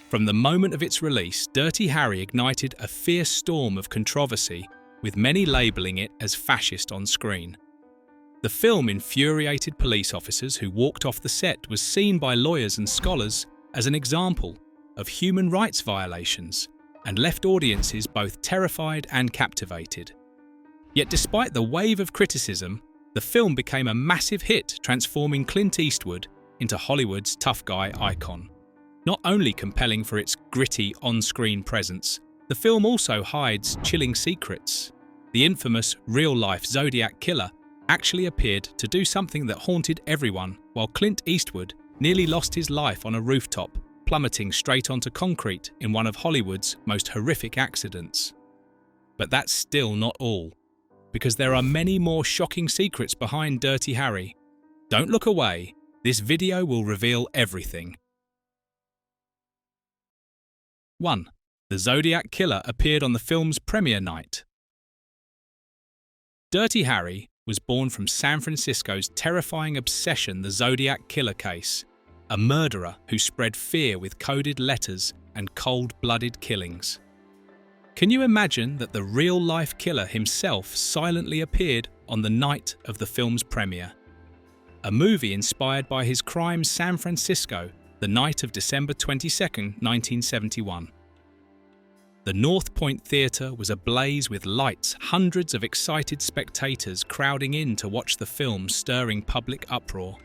From the moment of its release, Dirty Harry ignited a fierce storm of controversy, with many labelling it as fascist on screen. The film infuriated police officers who walked off the set was seen by lawyers and scholars as an example of human rights violations and left audiences both terrified and captivated. Yet despite the wave of criticism, the film became a massive hit, transforming Clint Eastwood into Hollywood's tough guy icon. Not only compelling for its gritty on-screen presence, the film also hides chilling secrets. The infamous real-life Zodiac Killer actually appeared to do something that haunted everyone, while Clint Eastwood nearly lost his life on a rooftop, plummeting straight onto concrete in one of Hollywood's most horrific accidents. But that's still not all, because there are many more shocking secrets behind Dirty Harry. Don't look away, this video will reveal everything. 1. The Zodiac Killer appeared on the film's premiere night. Dirty Harry was born from San Francisco's terrifying obsession, the Zodiac Killer case, a murderer who spread fear with coded letters and cold-blooded killings. Can you imagine that the real-life killer himself silently appeared on the night of the film's premiere? A movie inspired by his crime, San Francisco, the night of December 22, 1971. The North Point Theatre was ablaze with lights, hundreds of excited spectators crowding in to watch the film, stirring public uproar.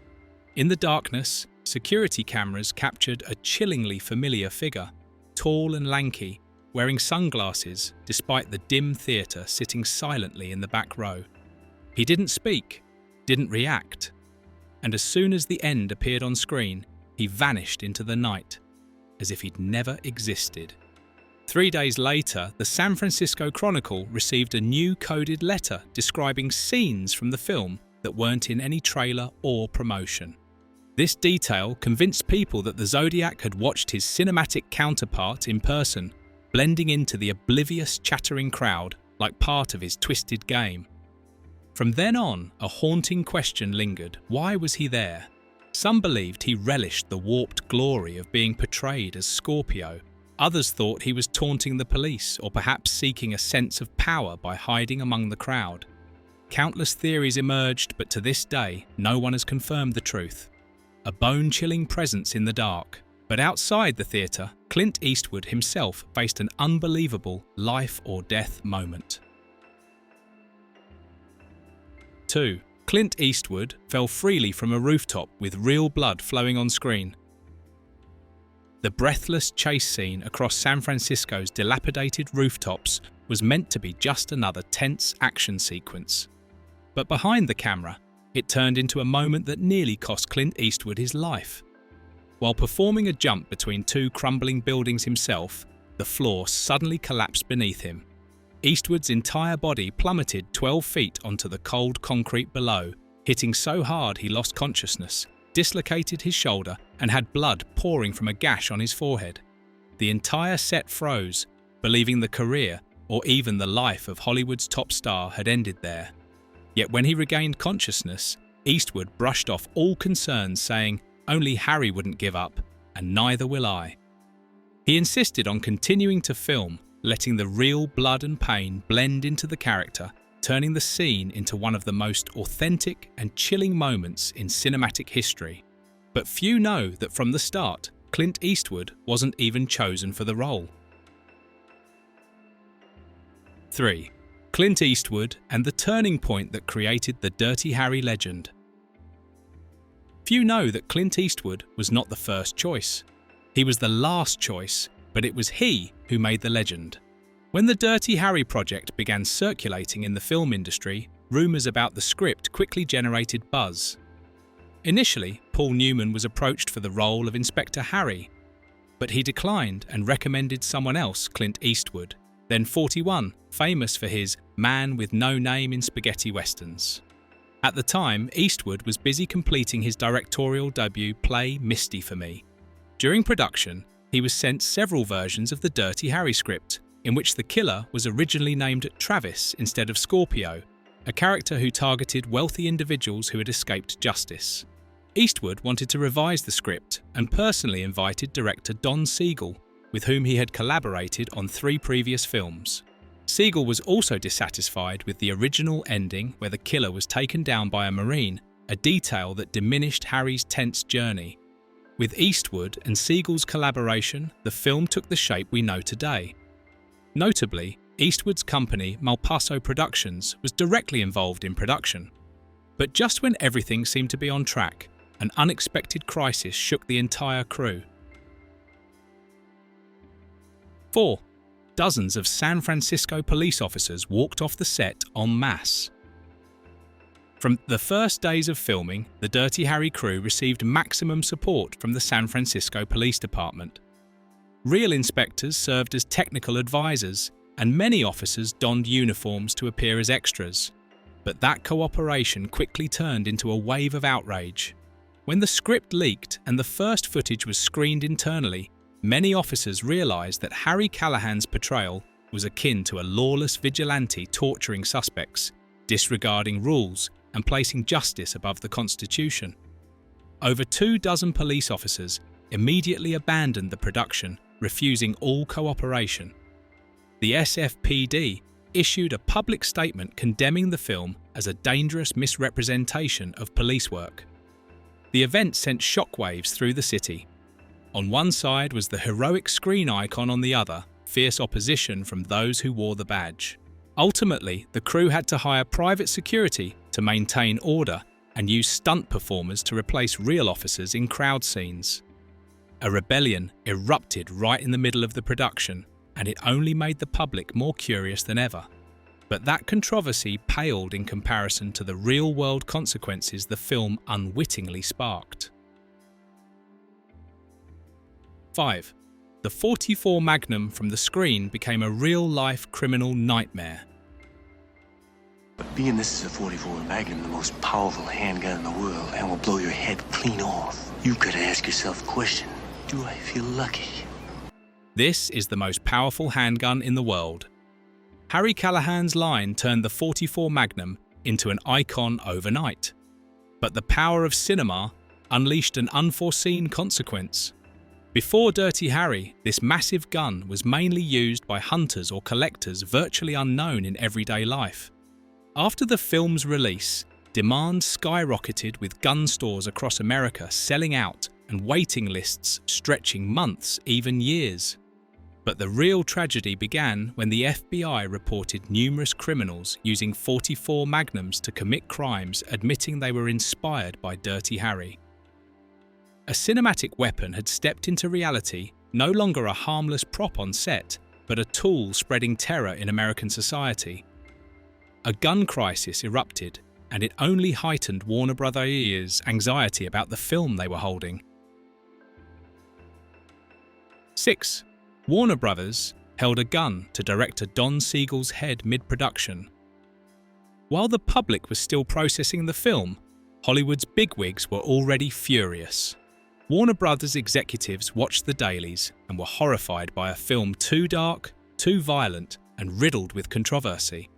In the darkness, security cameras captured a chillingly familiar figure, tall and lanky, wearing sunglasses despite the dim theatre, sitting silently in the back row. He didn't speak, didn't react, and as soon as the end appeared on screen, he vanished into the night, as if he'd never existed. 3 days later, the San Francisco Chronicle received a new coded letter describing scenes from the film that weren't in any trailer or promotion. This detail convinced people that the Zodiac had watched his cinematic counterpart in person, blending into the oblivious, chattering crowd like part of his twisted game. From then on, a haunting question lingered: why was he there? Some believed he relished the warped glory of being portrayed as Scorpio. Others thought he was taunting the police or perhaps seeking a sense of power by hiding among the crowd. Countless theories emerged, but to this day, no one has confirmed the truth. A bone-chilling presence in the dark. But outside the theatre, Clint Eastwood himself faced an unbelievable life-or-death moment. 2. Clint Eastwood fell freely from a rooftop with real blood flowing on screen. The breathless chase scene across San Francisco's dilapidated rooftops was meant to be just another tense action sequence. But behind the camera, it turned into a moment that nearly cost Clint Eastwood his life. While performing a jump between two crumbling buildings himself, the floor suddenly collapsed beneath him. Eastwood's entire body plummeted 12 feet onto the cold concrete below, hitting so hard he lost consciousness, dislocated his shoulder, and had blood pouring from a gash on his forehead. The entire set froze, believing the career, or even the life of Hollywood's top star had ended there. Yet when he regained consciousness, Eastwood brushed off all concerns, saying, "Only Harry wouldn't give up, and neither will I." He insisted on continuing to film, letting the real blood and pain blend into the character, turning the scene into one of the most authentic and chilling moments in cinematic history. But few know that from the start, Clint Eastwood wasn't even chosen for the role. 3. Clint Eastwood and the turning point that created the Dirty Harry legend. Few know that Clint Eastwood was not the first choice. He was the last choice, but it was he who made the legend. When the Dirty Harry project began circulating in the film industry, rumours about the script quickly generated buzz. Initially, Paul Newman was approached for the role of Inspector Harry, but he declined and recommended someone else, Clint Eastwood, then 41, famous for his man with no name in spaghetti westerns. At the time, Eastwood was busy completing his directorial debut play Misty for Me. During production, he was sent several versions of the Dirty Harry script, in which the killer was originally named Travis instead of Scorpio, a character who targeted wealthy individuals who had escaped justice. Eastwood wanted to revise the script and personally invited director Don Siegel, with whom he had collaborated on 3 previous films. Siegel was also dissatisfied with the original ending where the killer was taken down by a Marine, a detail that diminished Harry's tense journey. With Eastwood and Siegel's collaboration, the film took the shape we know today. Notably, Eastwood's company, Malpaso Productions, was directly involved in production. But just when everything seemed to be on track, an unexpected crisis shook the entire crew. 4. Dozens of San Francisco police officers walked off the set en masse. From the first days of filming, the Dirty Harry crew received maximum support from the San Francisco Police Department. Real inspectors served as technical advisors, and many officers donned uniforms to appear as extras. But that cooperation quickly turned into a wave of outrage. When the script leaked and the first footage was screened internally, many officers realized that Harry Callahan's portrayal was akin to a lawless vigilante torturing suspects, disregarding rules, and placing justice above the Constitution. Over 24 police officers immediately abandoned the production, refusing all cooperation. The SFPD issued a public statement condemning the film as a dangerous misrepresentation of police work. The event sent shockwaves through the city. On one side was the heroic screen icon, on the other, fierce opposition from those who wore the badge. Ultimately, the crew had to hire private security to maintain order and use stunt performers to replace real officers in crowd scenes. A rebellion erupted right in the middle of the production, and it only made the public more curious than ever. But that controversy paled in comparison to the real-world consequences the film unwittingly sparked. 5. The .44 Magnum from the screen became a real-life criminal nightmare. But being this is a .44 Magnum, the most powerful handgun in the world, and will blow your head clean off, you've got to ask yourself the question, do I feel lucky? This is the most powerful handgun in the world. Harry Callahan's line turned the .44 Magnum into an icon overnight. But the power of cinema unleashed an unforeseen consequence. Before Dirty Harry, this massive gun was mainly used by hunters or collectors virtually unknown in everyday life. After the film's release, demand skyrocketed, with gun stores across America selling out and waiting lists stretching months, even years. But the real tragedy began when the FBI reported numerous criminals using .44 Magnums to commit crimes, admitting they were inspired by Dirty Harry. A cinematic weapon had stepped into reality, no longer a harmless prop on set, but a tool spreading terror in American society. A gun crisis erupted, and it only heightened Warner Brothers' anxiety about the film they were holding. 6. Warner Brothers held a gun to director Don Siegel's head mid-production. While the public was still processing the film, Hollywood's bigwigs were already furious. Warner Brothers executives watched the dailies and were horrified by a film too dark, too violent, and riddled with controversy.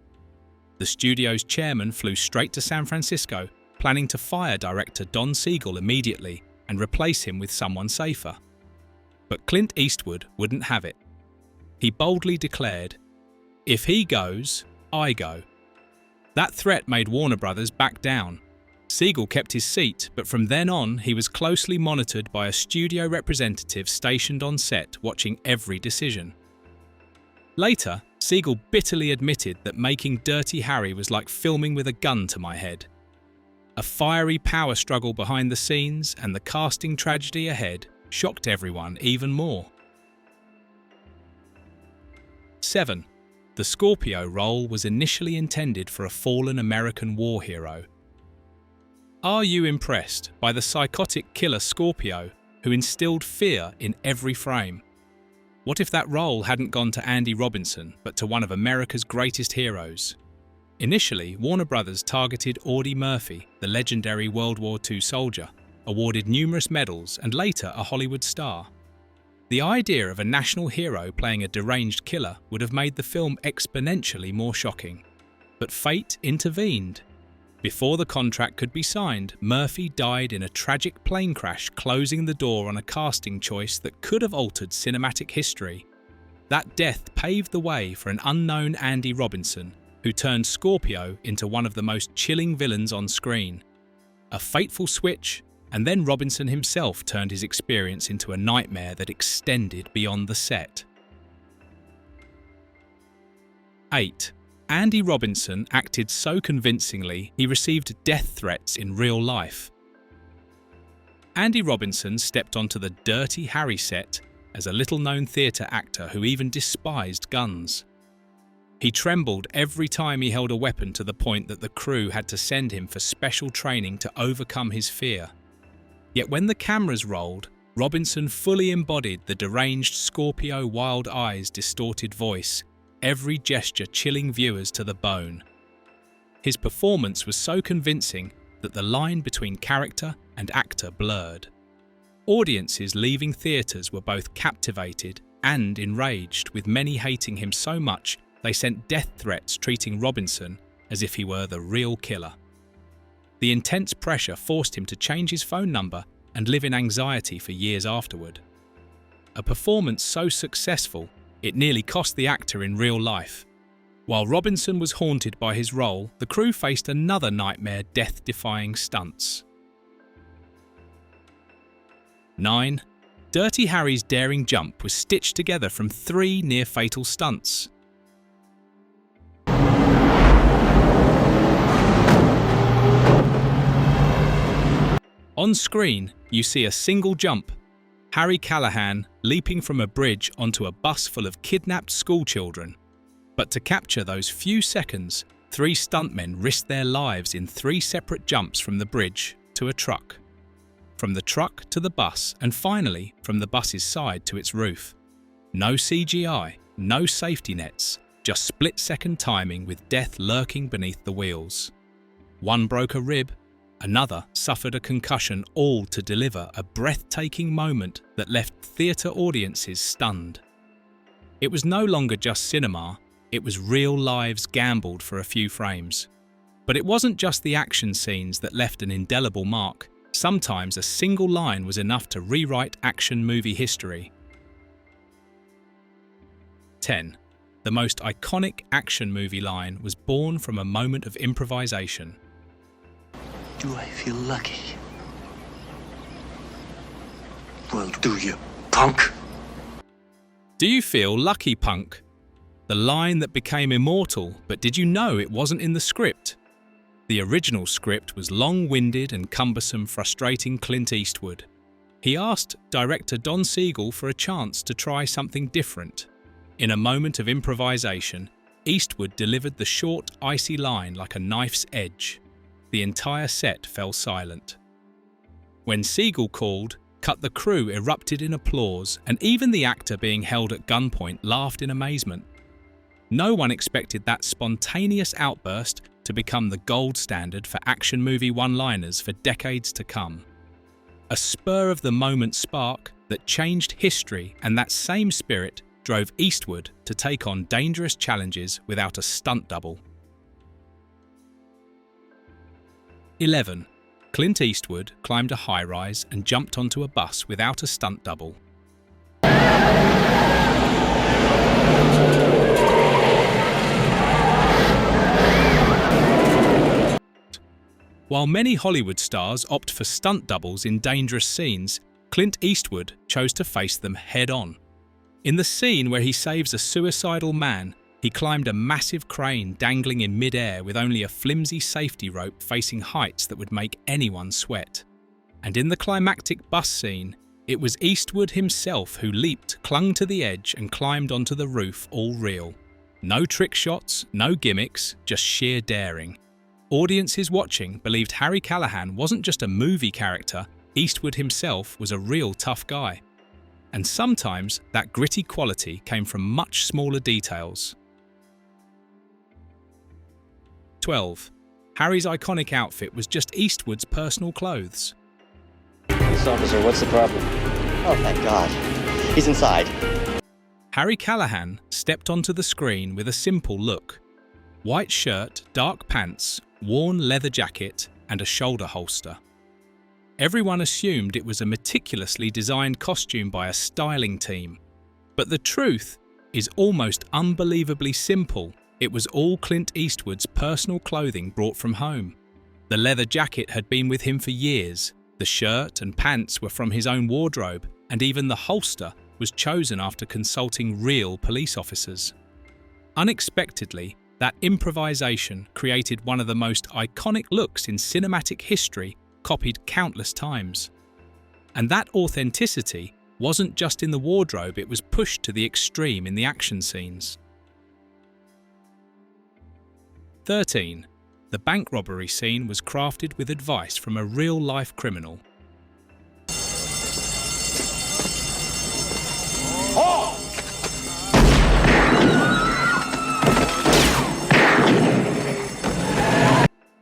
The studio's chairman flew straight to San Francisco, planning to fire director Don Siegel immediately and replace him with someone safer. But Clint Eastwood wouldn't have it. He boldly declared, "If he goes, I go." That threat made Warner Brothers back down. Siegel kept his seat, but from then on he was closely monitored by a studio representative stationed on set watching every decision. Later, Siegel bitterly admitted that making Dirty Harry was like filming with a gun to my head. A fiery power struggle behind the scenes and the casting tragedy ahead shocked everyone even more. 7. The Scorpio role was initially intended for a fallen American war hero. Are you impressed by the psychotic killer Scorpio, who instilled fear in every frame? What if that role hadn't gone to Andy Robinson, but to one of America's greatest heroes? Initially, Warner Brothers targeted Audie Murphy, the legendary World War II soldier, awarded numerous medals, and later a Hollywood star. The idea of a national hero playing a deranged killer would have made the film exponentially more shocking. But fate intervened. Before the contract could be signed, Murphy died in a tragic plane crash, closing the door on a casting choice that could have altered cinematic history. That death paved the way for an unknown Andy Robinson, who turned Scorpio into one of the most chilling villains on screen. A fateful switch, and then Robinson himself turned his experience into a nightmare that extended beyond the set. 8. Andy Robinson acted so convincingly he received death threats in real life. Andy Robinson stepped onto the Dirty Harry set as a little-known theatre actor who even despised guns. He trembled every time he held a weapon, to the point that the crew had to send him for special training to overcome his fear. Yet when the cameras rolled, Robinson fully embodied the deranged Scorpio, wild eyes, distorted voice, every gesture chilling viewers to the bone. His performance was so convincing that the line between character and actor blurred. Audiences leaving theatres were both captivated and enraged, with many hating him so much they sent death threats, treating Robinson as if he were the real killer. The intense pressure forced him to change his phone number and live in anxiety for years afterward. A performance so successful it nearly cost the actor in real life. While Robinson was haunted by his role, the crew faced another nightmare, death-defying stunts. 9. Dirty Harry's daring jump was stitched together from 3 near-fatal stunts. On screen, you see a single jump, Harry Callahan leaping from a bridge onto a bus full of kidnapped schoolchildren. But to capture those few seconds, 3 stuntmen risked their lives in 3 separate jumps from the bridge to a truck, from the truck to the bus, and finally from the bus's side to its roof. No CGI, no safety nets, just split-second timing with death lurking beneath the wheels. One broke a rib, another suffered a concussion, all to deliver a breathtaking moment that left theatre audiences stunned. It was no longer just cinema, it was real lives gambled for a few frames. But it wasn't just the action scenes that left an indelible mark. Sometimes a single line was enough to rewrite action movie history. 10. The most iconic action movie line was born from a moment of improvisation. Do I feel lucky? Well, do you, punk? Do you feel lucky, punk? The line that became immortal, but did you know it wasn't in the script? The original script was long-winded and cumbersome, frustrating Clint Eastwood. He asked director Don Siegel for a chance to try something different. In a moment of improvisation, Eastwood delivered the short, icy line like a knife's edge. The entire set fell silent. When Siegel called, cut, the crew erupted in applause, and even the actor being held at gunpoint laughed in amazement. No one expected that spontaneous outburst to become the gold standard for action movie one-liners for decades to come. A spur-of-the-moment spark that changed history, and that same spirit drove Eastwood to take on dangerous challenges without a stunt double. 11. Clint Eastwood climbed a high-rise and jumped onto a bus without a stunt double. While many Hollywood stars opt for stunt doubles in dangerous scenes, Clint Eastwood chose to face them head-on. In the scene where he saves a suicidal man, he climbed a massive crane dangling in mid-air with only a flimsy safety rope, facing heights that would make anyone sweat. And in the climactic bus scene, it was Eastwood himself who leaped, clung to the edge, and climbed onto the roof, all real. No trick shots, no gimmicks, just sheer daring. Audiences watching believed Harry Callahan wasn't just a movie character, Eastwood himself was a real tough guy. And sometimes that gritty quality came from much smaller details. 12. Harry's iconic outfit was just Eastwood's personal clothes. Police officer, what's the problem? Oh, thank God. He's inside. Harry Callahan stepped onto the screen with a simple look. White shirt, dark pants, worn leather jacket, and a shoulder holster. Everyone assumed it was a meticulously designed costume by a styling team. But the truth is almost unbelievably simple. It was all Clint Eastwood's personal clothing brought from home. The leather jacket had been with him for years, the shirt and pants were from his own wardrobe, and even the holster was chosen after consulting real police officers. Unexpectedly, that improvisation created one of the most iconic looks in cinematic history, copied countless times. And that authenticity wasn't just in the wardrobe, it was pushed to the extreme in the action scenes. 13. The bank robbery scene was crafted with advice from a real-life criminal.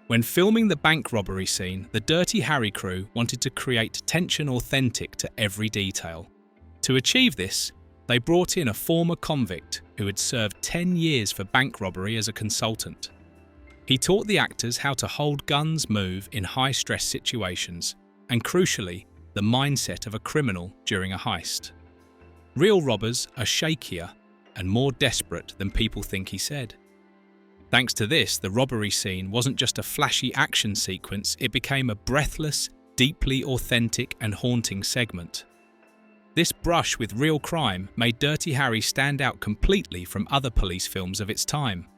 When filming the bank robbery scene, the Dirty Harry crew wanted to create tension authentic to every detail. To achieve this, they brought in a former convict who had served 10 years for bank robbery as a consultant. He taught the actors how to hold guns, move in high-stress situations, and crucially, the mindset of a criminal during a heist. Real robbers are shakier and more desperate than people think, he said. Thanks to this, the robbery scene wasn't just a flashy action sequence, it became a breathless, deeply authentic and haunting segment. This brush with real crime made Dirty Harry stand out completely from other police films of its time.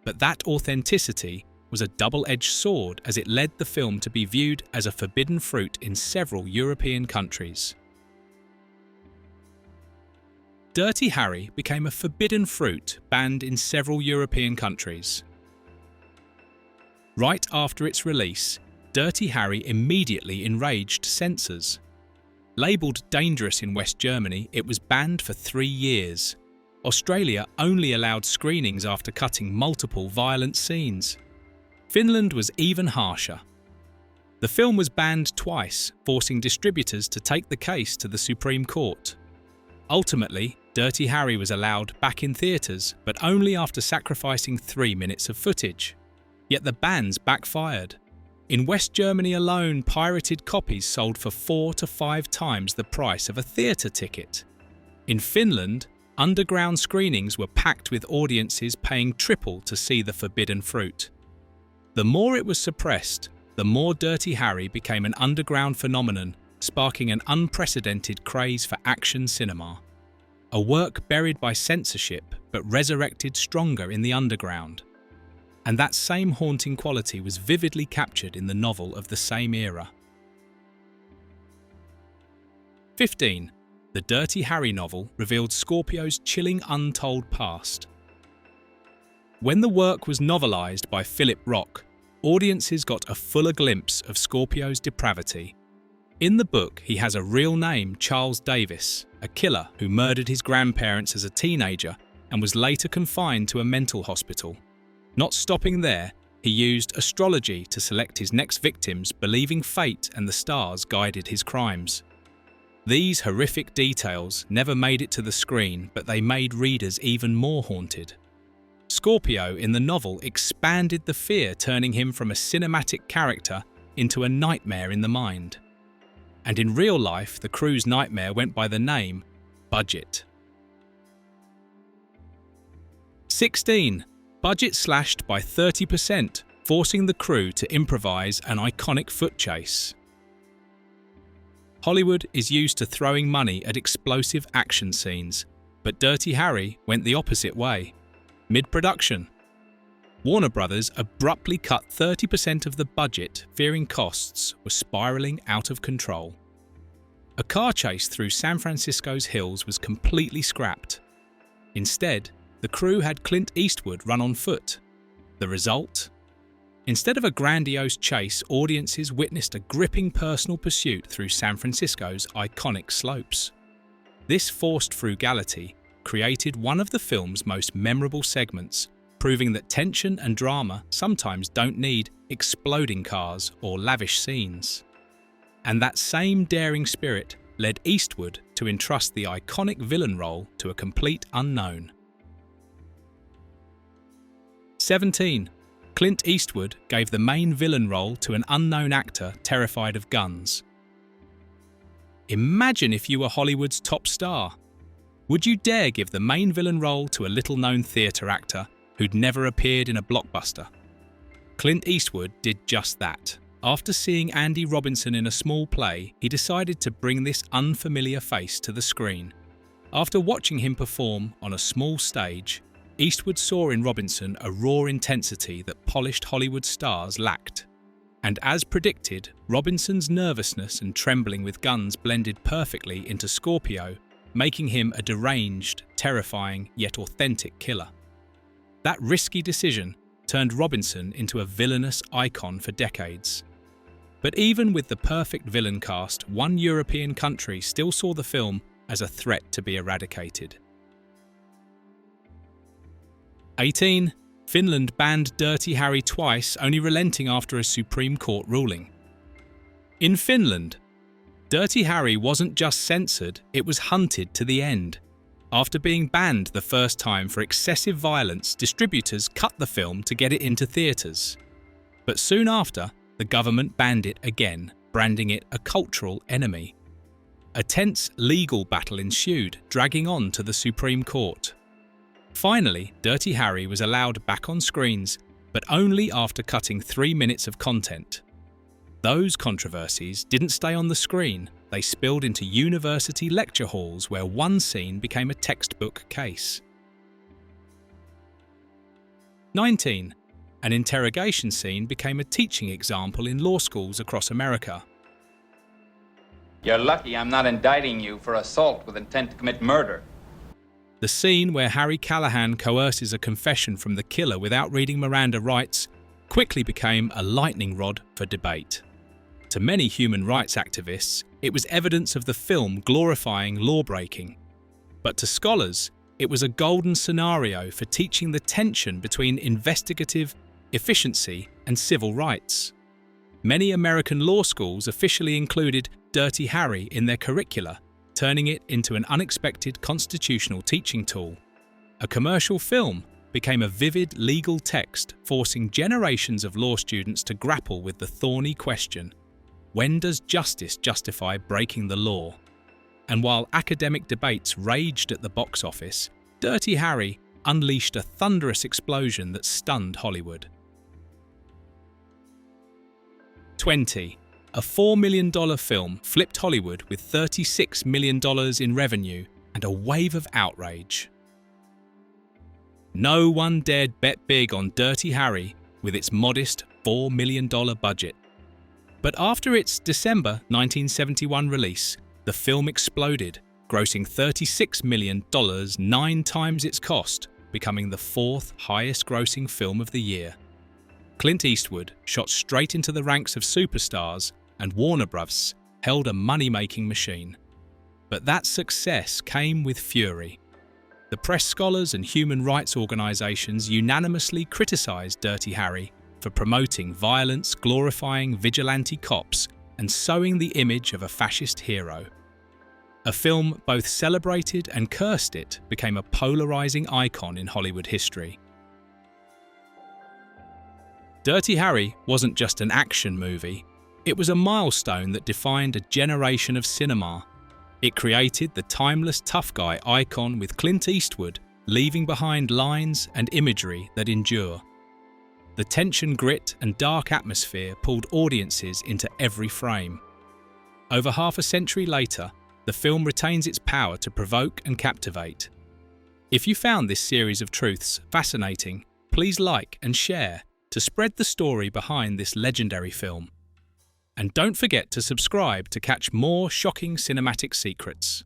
But that authenticity was a double-edged sword as it led the film to be viewed as a forbidden fruit in several European countries. Dirty Harry became a forbidden fruit banned in several European countries. Right after its release, Dirty Harry immediately enraged censors. Labelled dangerous in West Germany, it was banned for 3 years. Australia only allowed screenings after cutting multiple violent scenes. Finland was even harsher. The film was banned twice, forcing distributors to take the case to the Supreme Court. Ultimately, Dirty Harry was allowed back in theatres, but only after sacrificing 3 minutes of footage. Yet the bans backfired. In West Germany alone, pirated copies sold for 4 to 5 times the price of a theatre ticket. In Finland, underground screenings were packed with audiences paying triple to see the forbidden fruit. The more it was suppressed, the more Dirty Harry became an underground phenomenon, sparking an unprecedented craze for action cinema. A work buried by censorship but resurrected stronger in the underground. And that same haunting quality was vividly captured in the novel of the same era. 15. The Dirty Harry novel revealed Scorpio's chilling untold past. When the work was novelised by Philip Rock, audiences got a fuller glimpse of Scorpio's depravity. In the book, he has a real name, Charles Davis, a killer who murdered his grandparents as a teenager and was later confined to a mental hospital. Not stopping there, he used astrology to select his next victims, believing fate and the stars guided his crimes. These horrific details never made it to the screen, but they made readers even more haunted. Scorpio in the novel expanded the fear, turning him from a cinematic character into a nightmare in the mind. And in real life, the crew's nightmare went by the name Budget. 16. Budget slashed by 30%, forcing the crew to improvise an iconic foot chase. Hollywood is used to throwing money at explosive action scenes, but Dirty Harry went the opposite way. Mid-production, Warner Brothers abruptly cut 30% of the budget, fearing costs were spiralling out of control. A car chase through San Francisco's hills was completely scrapped. Instead, the crew had Clint Eastwood run on foot. The result? Instead of a grandiose chase, audiences witnessed a gripping personal pursuit through San Francisco's iconic slopes. This forced frugality created one of the film's most memorable segments, proving that tension and drama sometimes don't need exploding cars or lavish scenes. And that same daring spirit led Eastwood to entrust the iconic villain role to a complete unknown. 17. Clint Eastwood gave the main villain role to an unknown actor terrified of guns. Imagine if you were Hollywood's top star. Would you dare give the main villain role to a little-known theatre actor who'd never appeared in a blockbuster? Clint Eastwood did just that. After seeing Andy Robinson in a small play, he decided to bring this unfamiliar face to the screen. After watching him perform on a small stage, Eastwood saw in Robinson a raw intensity that polished Hollywood stars lacked. And as predicted, Robinson's nervousness and trembling with guns blended perfectly into Scorpio, making him a deranged, terrifying, yet authentic killer. That risky decision turned Robinson into a villainous icon for decades. But even with the perfect villain cast, one European country still saw the film as a threat to be eradicated. 18. Finland banned Dirty Harry twice, only relenting after a Supreme Court ruling. In Finland, Dirty Harry wasn't just censored, it was hunted to the end. After being banned the first time for excessive violence, distributors cut the film to get it into theatres. But soon after, the government banned it again, branding it a cultural enemy. A tense legal battle ensued, dragging on to the Supreme Court. Finally, Dirty Harry was allowed back on screens, but only after cutting 3 minutes of content. Those controversies didn't stay on the screen, they spilled into university lecture halls where one scene became a textbook case. 19. An interrogation scene became a teaching example in law schools across America. You're lucky I'm not indicting you for assault with intent to commit murder. The scene where Harry Callahan coerces a confession from the killer without reading Miranda rights quickly became a lightning rod for debate. To many human rights activists, it was evidence of the film glorifying law-breaking. But to scholars, it was a golden scenario for teaching the tension between investigative efficiency and civil rights. Many American law schools officially included Dirty Harry in their curricula, turning it into an unexpected constitutional teaching tool. A commercial film became a vivid legal text, forcing generations of law students to grapple with the thorny question: when does justice justify breaking the law? And while academic debates raged at the box office, Dirty Harry unleashed a thunderous explosion that stunned Hollywood. 20. A $4 million film flipped Hollywood with $36 million in revenue and a wave of outrage. No one dared bet big on Dirty Harry with its modest $4 million budget. But after its December 1971 release, the film exploded, grossing $36 million, 9 times its cost, becoming the 4th highest-grossing film of the year. Clint Eastwood shot straight into the ranks of superstars, and Warner Bros. Held a money-making machine. But that success came with fury. The press scholars and human rights organizations unanimously criticized Dirty Harry for promoting violence, glorifying vigilante cops, and sowing the image of a fascist hero. A film both celebrated and cursed it became a polarizing icon in Hollywood history. Dirty Harry wasn't just an action movie. It was a milestone that defined a generation of cinema. It created the timeless tough guy icon with Clint Eastwood leaving behind lines and imagery that endure. The tension, grit, and dark atmosphere pulled audiences into every frame. Over half a century later, the film retains its power to provoke and captivate. If you found this series of truths fascinating, please like and share to spread the story behind this legendary film. And don't forget to subscribe to catch more shocking cinematic secrets.